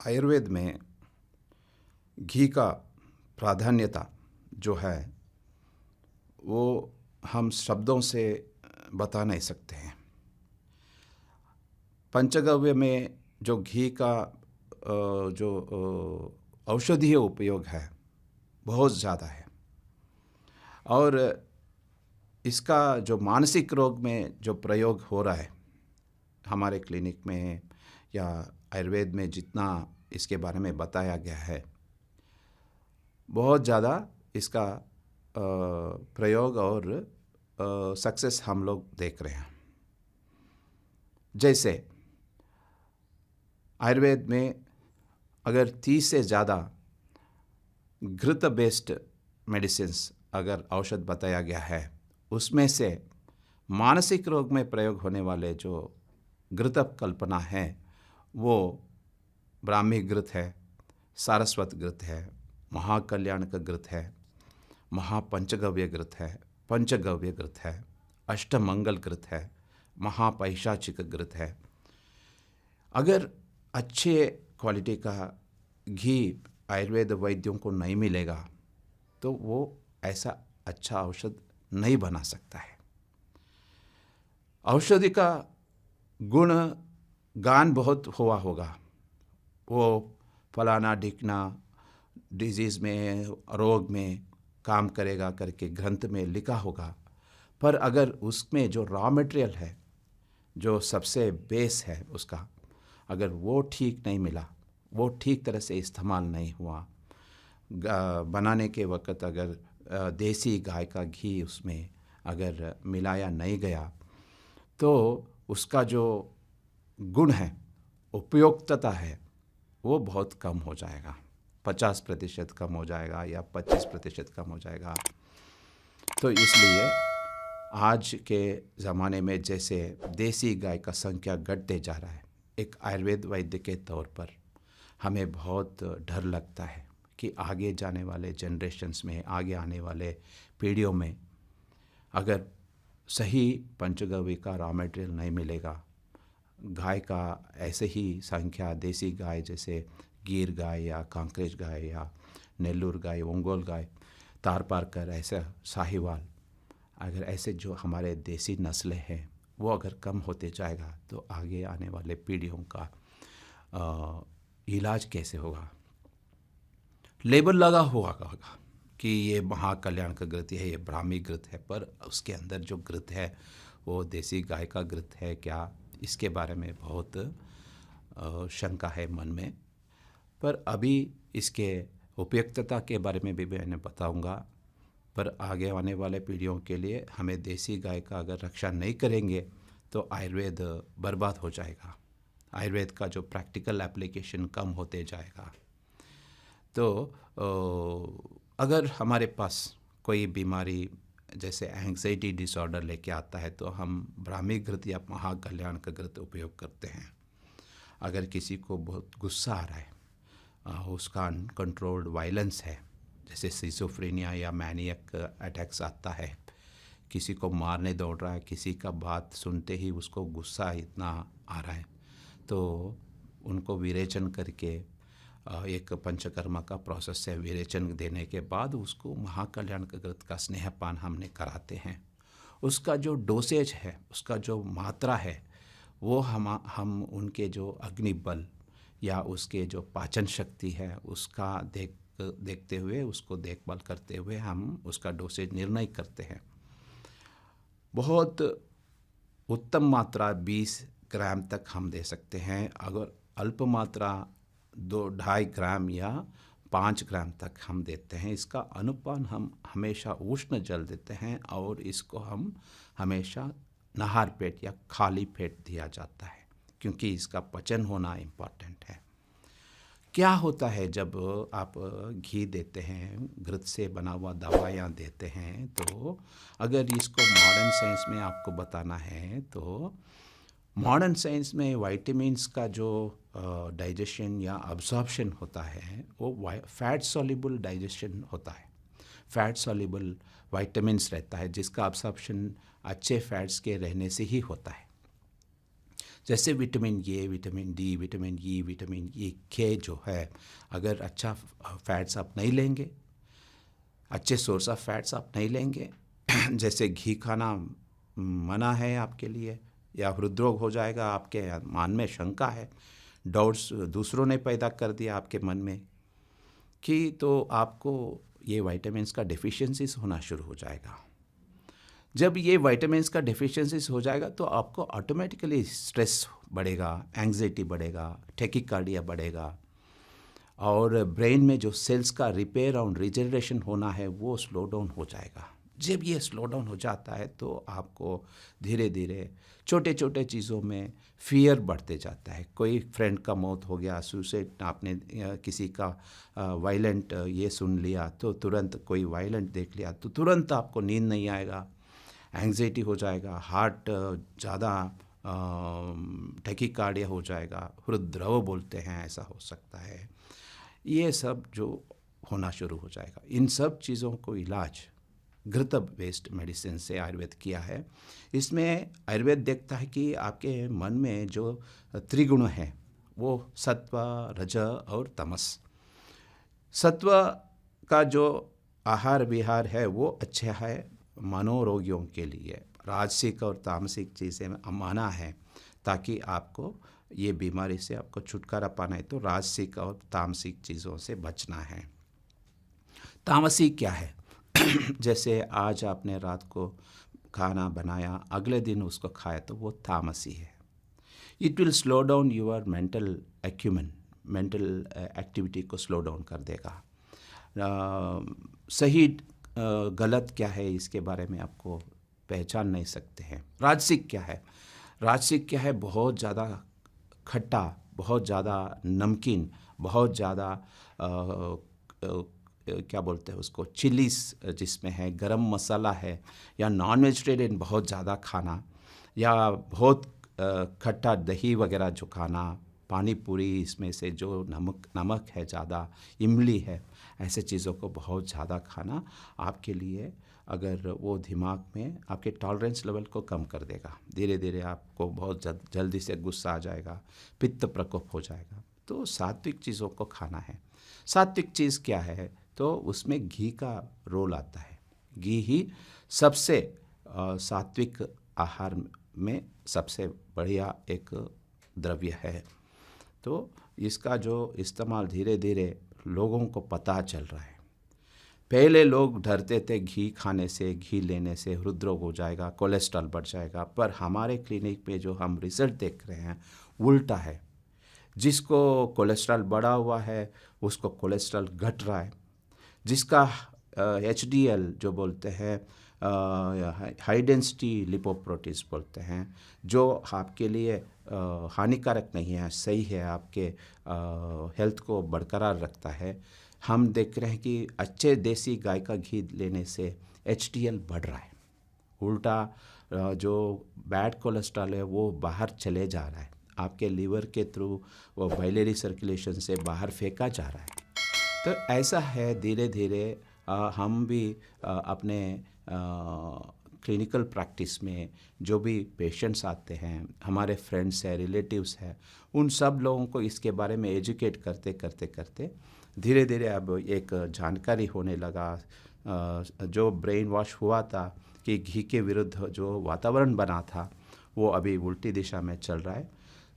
आयुर्वेद में घी का प्राधान्यता जो है वो हम शब्दों से बता नहीं सकते हैं। पंचगव्य में जो घी का जो औषधीय उपयोग है बहुत ज़्यादा है, और इसका जो मानसिक रोग में जो प्रयोग हो रहा है हमारे क्लिनिक में या आयुर्वेद में जितना इसके बारे में बताया गया है, बहुत ज़्यादा इसका प्रयोग और सक्सेस हम लोग देख रहे हैं। जैसे आयुर्वेद में अगर 30 से ज़्यादा घृत बेस्ड मेडिसिन्स अगर औषध बताया गया है, उसमें से मानसिक रोग में प्रयोग होने वाले जो घृत कल्पना है वो ब्राह्मी घृत है, सारस्वत घृत है, महाकल्याणक घृत है, महापंचगव्य घृत है, पंचगव्य घृत है, अष्टमंगल घृत है, महापैशाचिक घृत है। अगर अच्छे क्वालिटी का घी आयुर्वेद वैद्यों को नहीं मिलेगा तो वो ऐसा अच्छा औषध नहीं बना सकता है। औषधि का गुण गान बहुत हुआ होगा, वो फलाना ढिकना डिजीज़ में रोग में काम करेगा करके ग्रंथ में लिखा होगा, पर अगर उसमें जो रॉ मटेरियल है, जो सबसे बेस है उसका, अगर वो ठीक नहीं मिला, वो ठीक तरह से इस्तेमाल नहीं हुआ, बनाने के वक़्त अगर देसी गाय का घी उसमें अगर मिलाया नहीं गया तो उसका जो गुण है, उपयोक्तता है, वो बहुत कम हो जाएगा। 50% कम हो जाएगा या 25% कम हो जाएगा। तो इसलिए आज के ज़माने में जैसे देसी गाय का संख्या घटते जा रहा है, एक आयुर्वेद वैद्य के तौर पर हमें बहुत डर लगता है कि आगे जाने वाले जनरेशन्स में, आगे आने वाले पीढ़ियों में अगर सही पंचगव्य का रॉ मटेरियल नहीं मिलेगा, गाय का ऐसे ही संख्या देसी गाय जैसे गिर गाय या कांकरेज गाय या नेल्लूर गाय, ओंगोल गाय, तारपारकर, ऐसा साहिवाल, अगर ऐसे जो हमारे देसी नस्लें हैं वो अगर कम होते जाएगा तो आगे आने वाले पीढ़ियों का इलाज कैसे होगा। लेबल लगा हुआ होगा कि ये महाकल्याण का घृत है, ये ब्राह्मी घृत है, पर उसके अंदर जो घृत है वो देसी गाय का घृत है क्या, इसके बारे में बहुत शंका है मन में। पर अभी इसके उपयुक्तता के बारे में भी मैंने बताऊंगा, पर आगे आने वाले पीढ़ियों के लिए हमें देसी गाय का अगर रक्षा नहीं करेंगे तो आयुर्वेद बर्बाद हो जाएगा, आयुर्वेद का जो प्रैक्टिकल एप्लीकेशन कम होते जाएगा। तो अगर हमारे पास कोई बीमारी जैसे एंग्जाइटी डिसऑर्डर लेके आता है तो हम ब्राह्मी घृत या महाकल्याण का घृत उपयोग करते हैं। अगर किसी को बहुत गुस्सा आ रहा है, उसका अनकंट्रोल्ड वायलेंस है, जैसे सिजोफ्रेनिया या मैनियक अटैक्स आता है, किसी को मारने दौड़ रहा है, किसी का बात सुनते ही उसको गुस्सा इतना आ रहा है, तो उनको विरेचन करके एक पंचकर्मा का प्रोसेस से विरेचन देने के बाद उसको महाकल्याण का घृत का स्नेहपान हमने कराते हैं। उसका जो डोसेज है, उसका जो मात्रा है, वो हम उनके जो अग्निबल या उसके जो पाचन शक्ति है उसका देखते हुए, उसको देखभाल करते हुए हम उसका डोसेज निर्णय करते हैं। बहुत उत्तम मात्रा 20 ग्राम तक हम दे सकते हैं। अगर अल्प मात्रा 2-2.5 ग्राम या 5 ग्राम तक हम देते हैं। इसका अनुपान हम हमेशा उष्ण जल देते हैं और इसको हम हमेशा नहार पेट या खाली पेट दिया जाता है, क्योंकि इसका पचन होना इम्पॉर्टेंट है। क्या होता है जब आप घी देते हैं, घृत से बना हुआ दवाइयाँ देते हैं, तो अगर इसको मॉडर्न साइंस में आपको बताना है तो मॉडर्न साइंस में वाइटामिन्स का जो डाइजेशन या अब्जॉर्प्शन होता है वो फैट सॉल्युबल डाइजेशन होता है। फैट सॉल्युबल वाइटामिन्स रहता है जिसका अब्जॉर्प्शन अच्छे फैट्स के रहने से ही होता है। जैसे vitamin A, vitamin D, vitamin E, vitamin E के जो है, अगर अच्छा फैट्स आप नहीं लेंगे, अच्छे सोर्स ऑफ फैट्स आप नहीं लेंगे जैसे घी खाना मना है आपके लिए, या हृदरोग हो जाएगा, आपके मन में शंका है, डाउट्स दूसरों ने पैदा कर दिया आपके मन में कि तो आपको ये विटामिन्स का डेफिशिएंसीज होना शुरू हो जाएगा। जब ये विटामिन्स का डेफिशिएंसीज हो जाएगा तो आपको ऑटोमेटिकली स्ट्रेस बढ़ेगा, एंग्जाइटी बढ़ेगा, टैकीकार्डिया बढ़ेगा, और ब्रेन में जो सेल्स का रिपेयर और रिजनरेशन होना है वो स्लो डाउन हो जाएगा। जब ये स्लो डाउन हो जाता है तो आपको धीरे धीरे छोटे छोटे चीज़ों में फियर बढ़ते जाता है। कोई फ्रेंड का मौत हो गया, सुसाइड, आपने किसी का वायलेंट ये सुन लिया तो तुरंत, कोई वायलेंट देख लिया तो तुरंत आपको नींद नहीं आएगा, एंग्जाइटी हो जाएगा, हार्ट ज़्यादा टैकीकार्डिया हो जाएगा, हृदद्रव बोलते हैं, ऐसा हो सकता है। ये सब जो होना शुरू हो जाएगा, इन सब चीज़ों को इलाज घृत बेस्ड मेडिसिन से आयुर्वेद किया है। इसमें आयुर्वेद देखता है कि आपके मन में जो त्रिगुण है वो सत्व, रज और तमस। सत्व का जो आहार विहार है वो अच्छा है मनोरोगियों के लिए, राजसिक और तामसिक चीज़ें माना है, ताकि आपको ये बीमारी से आपको छुटकारा पाना है तो राजसिक और तामसिक चीज़ों से बचना है। तामसिक क्या है? जैसे आज आपने रात को खाना बनाया, अगले दिन उसको खाया तो वो तामसी है। It will slow down your mental acumen, mental activity को स्लो डाउन कर देगा। सही गलत क्या है इसके बारे में आपको पहचान नहीं सकते हैं। राजसिक क्या है? राजसिक क्या है? बहुत ज़्यादा खट्टा, बहुत ज़्यादा नमकीन, बहुत ज़्यादा क्या बोलते हैं उसको, चिलीस जिसमें है, गरम मसाला है, या नॉन वेजिटेरियन बहुत ज़्यादा खाना, या बहुत खट्टा दही वगैरह जो खाना, पानी पूरी, इसमें से जो नमक है ज़्यादा, इमली है, ऐसे चीज़ों को बहुत ज़्यादा खाना आपके लिए, अगर वो दिमाग में आपके टॉलरेंस लेवल को कम कर देगा। धीरे धीरे आपको बहुत जल्दी से गुस्सा आ जाएगा, पित्त प्रकोप हो जाएगा। तो सात्विक चीज़ों को खाना है। सात्विक चीज़ क्या है? तो उसमें घी का रोल आता है। घी ही सबसे सात्विक आहार में सबसे बढ़िया एक द्रव्य है। तो इसका जो इस्तेमाल धीरे धीरे लोगों को पता चल रहा है। पहले लोग डरते थे घी खाने से, घी लेने से हृदरोग हो जाएगा, कोलेस्ट्रॉल बढ़ जाएगा, पर हमारे क्लिनिक में जो हम रिजल्ट देख रहे हैं उल्टा है। जिसको कोलेस्ट्रॉल बढ़ा हुआ है उसको कोलेस्ट्रॉल घट रहा है। जिसका HDL जो बोलते हैं, हाई डेंसिटी लिपोप्रोटीन्स बोलते हैं, जो आपके लिए हानिकारक नहीं है, सही है, आपके हेल्थ को बरकरार रखता है। हम देख रहे हैं कि अच्छे देसी गाय का घी लेने से HDL बढ़ रहा है। उल्टा जो बैड कोलेस्ट्रॉल है वो बाहर चले जा रहा है, आपके लीवर के थ्रू वो बाइलरी सर्कुलेशन से बाहर फेंका जा रहा है। तो ऐसा है, धीरे धीरे हम भी अपने क्लिनिकल प्रैक्टिस में जो भी पेशेंट्स आते हैं, हमारे फ्रेंड्स हैं, रिलेटिव्स हैं, उन सब लोगों को इसके बारे में एजुकेट करते करते करते धीरे धीरे अब एक जानकारी होने लगा। जो ब्रेन वॉश हुआ था कि घी के विरुद्ध जो वातावरण बना था वो अभी उल्टी दिशा में चल रहा है।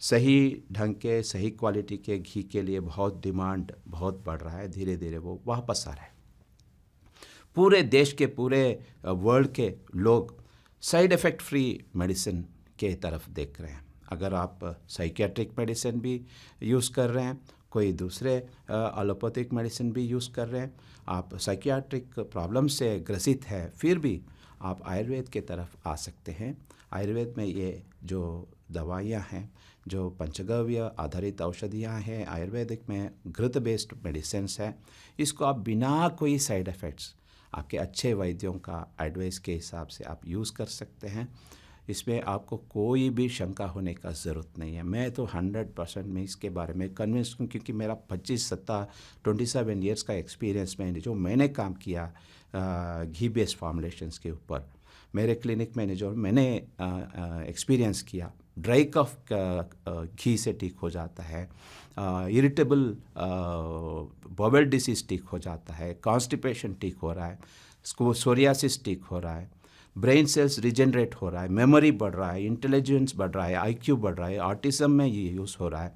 सही ढंग के, सही क्वालिटी के घी के लिए बहुत डिमांड बहुत बढ़ रहा है, धीरे धीरे वो वापस आ रहा है। पूरे देश के, पूरे वर्ल्ड के लोग साइड इफ़ेक्ट फ्री मेडिसिन के तरफ देख रहे हैं। अगर आप साइकियाट्रिक मेडिसिन भी यूज़ कर रहे हैं, कोई दूसरे एलोपैथिक मेडिसिन भी यूज़ कर रहे हैं, आप साइकियाट्रिक प्रॉब्लम से ग्रसित है, फिर भी आप आयुर्वेद के तरफ आ सकते हैं। आयुर्वेद में ये जो दवाइयाँ हैं, जो पंचगव्य आधारित औषधियाँ हैं, आयुर्वेदिक में घृत बेस्ड मेडिसिन्स हैं, इसको आप बिना कोई साइड इफ़ेक्ट्स, आपके अच्छे वैद्यों का एडवाइस के हिसाब से आप यूज़ कर सकते हैं। इसमें आपको कोई भी शंका होने का ज़रूरत नहीं है। मैं तो 100% में इसके बारे में कन्विंस हूँ, क्योंकि मेरा 27 ईयर्स का एक्सपीरियंस में जो मैंने काम किया घी बेस्ड फॉर्मुलेशंस के ऊपर, मेरे क्लिनिक में जो मैंने एक्सपीरियंस किया ड्राई कफ का घी से ठीक हो जाता है, इरिटेबल बॉवेल डिसीज़ ठीक हो जाता है, कॉन्स्टिपेशन ठीक हो रहा है, सोरियासिस ठीक हो रहा है, ब्रेन सेल्स रिजेनरेट हो रहा है, मेमोरी बढ़ रहा है, इंटेलिजेंस बढ़ रहा है, आईक्यू बढ़ रहा है, ऑटिज्म में ये यूज़ हो रहा है।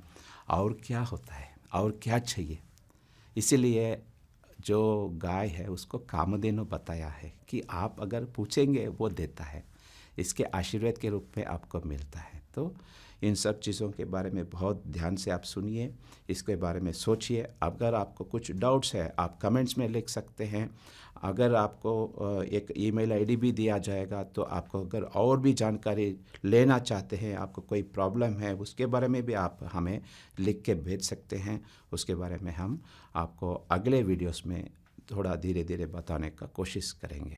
और क्या होता है, और क्या चाहिए? इसीलिए जो गाय है उसको कामधेनु बताया है कि आप अगर पूछेंगे वो देता है, इसके आशीर्वाद के रूप में आपको मिलता है। तो इन सब चीज़ों के बारे में बहुत ध्यान से आप सुनिए, इसके बारे में सोचिए। अगर आपको कुछ डाउट्स है आप कमेंट्स में लिख सकते हैं। अगर आपको एक ईमेल आईडी भी दिया जाएगा, तो आपको अगर और भी जानकारी लेना चाहते हैं, आपको कोई प्रॉब्लम है, उसके बारे में भी आप हमें लिख के भेज सकते हैं। उसके बारे में हम आपको अगले वीडियोस में थोड़ा धीरे धीरे बताने का कोशिश करेंगे।